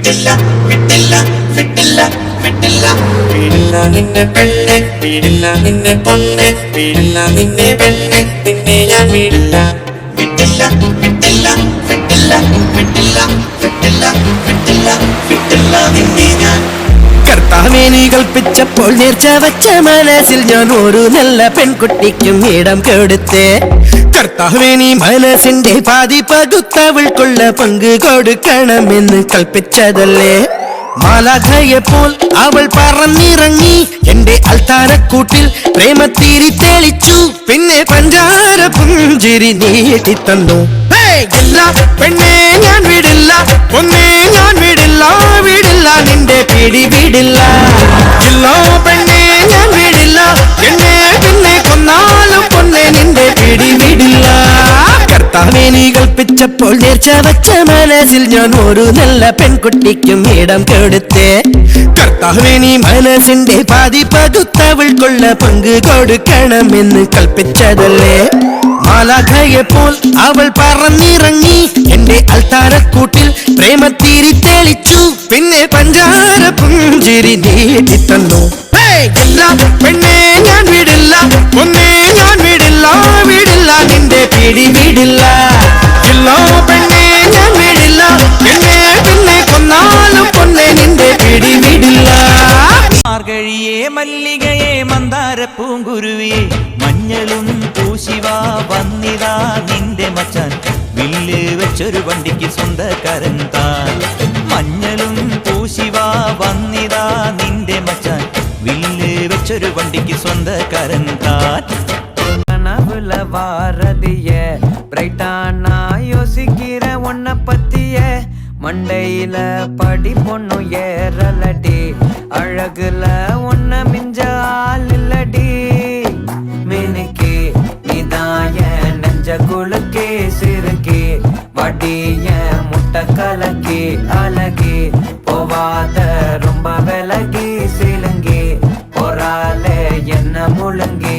വിട്ടില്ല വിട്ടില്ല വിട്ടില്ല വിട്ടില്ല വീടില്ല നിന്നെ പെണ്ണെ വീടില്ല നിന്നെ പൊന്നെ വീടില്ല നിന്നെ പെണ്ണെ നിന്നെ ഞാൻ വീടില്ല വിട്ടില്ല വിട്ടില്ല വിട്ടില്ല വിട്ടില്ല വിട്ടില്ല വിട്ടില്ല വിട്ടില്ല നിന്നെ ഞാൻ കർത്താവേ നീ കൽപ്പിച്ചപ്പോൾ നേർച്ച വച്ച മനസ്സിൽ ഞാൻ ഒരു നല്ല പെൺകുട്ടിക്കും ഇടം കൊടുത്തേ കർത്താവേ നീ മനസ്സിന്റെ പാതി പകുത്തവൾക്കുള്ള പങ്ക് കൊടുക്കണമെന്ന് കൽപ്പിച്ചതല്ലേ മാലാഖയെപ്പോൾ അവൾ പറന്നിറങ്ങി എന്റെ അൽത്താരക്കൂട്ടിൽ പ്രേമത്തിരി തെളിച്ചു പിന്നെ പഞ്ചാര പുഞ്ചിരി നീട്ടിത്തന്നു പെണ്ണെ ഞാൻ വിടില്ല പൊന്നെ ഞാൻ വിടില്ല വിടില്ല നിന്റെ പിടി വിടില്ല പെണ്ണെ ഞാൻ വിടില്ല എന്നെ പിന്നെ കൊന്നാലും പൊന്നെ നിന്റെ പിടി വിടില്ല കർത്താവേ നീ കൽപ്പിച്ചപ്പോൾ നേർച്ച വച്ച മനസ്സിൽ ഞാൻ ഒരു നല്ല പെൺകുട്ടിക്കും ഇടം കൊടുത്തേ കർത്താവേ നീ മനസ്സിന്റെ പാതി പകുത്തവൾക്കുള്ള പങ്ക് കൊടുക്കണമെന്ന് കൽപ്പിച്ചതല്ലേ മാലാഖയെപ്പോൾ അവൾ പറന്നിറങ്ങി എന്റെ അൽത്താരക്കൂട്ടിൽ പ്രേമത്തിരി തെളിച്ചു പിന്നെ പഞ്ചാര പുഞ്ചിരി നീട്ടിത്തന്നു പെണ്ണെ ഞാൻ വിടില്ല പൊന്നെ ഞാൻ വിടില്ല വിടില്ല നിന്റെ പിടി വിടില്ല പെണ്ണെ ഞാൻ വിടില്ല എന്നെ പിന്നെ കൊന്നാലും പൊന്നെ നിന്റെ പിടി വിടില്ല മാർഗഴിയേ മല്ലികയെ മന്ദാര പൂങ്കുരുവിയെ മഞ്ഞളും പൂശിവാ വന്നിതാ നിന്റെ മച്ചാൻ വില്ല് വെച്ചൊരു വണ്ടിക്ക് സ്വന്തക്കാരൻ താൻ മഞ്ഞളും പൂശിവാ വന്നിതാ നിന്റെ മച്ചാൻ വില്ല് വെച്ചൊരു വണ്ടിക്ക് സ്വന്തക്കാരൻ താൻ கனவுல வாரதிய பிரைட்டானா யோசிக்கிற உன்னை பத்திய மண்டையில படி பொண்ணு ஏறலடி அழகுல உன்னை மிஞ்ச ஆள் இல்லடி மினுக்கு நீதாய நெஞ்ச குலுக்கே சிறுக்கி வடிய முட்டை கலக்கி அழகி போவாத ரொம்ப விலகி சிலுங்கி போறாலே என்ன முழுங்கி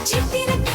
ചിത്തിര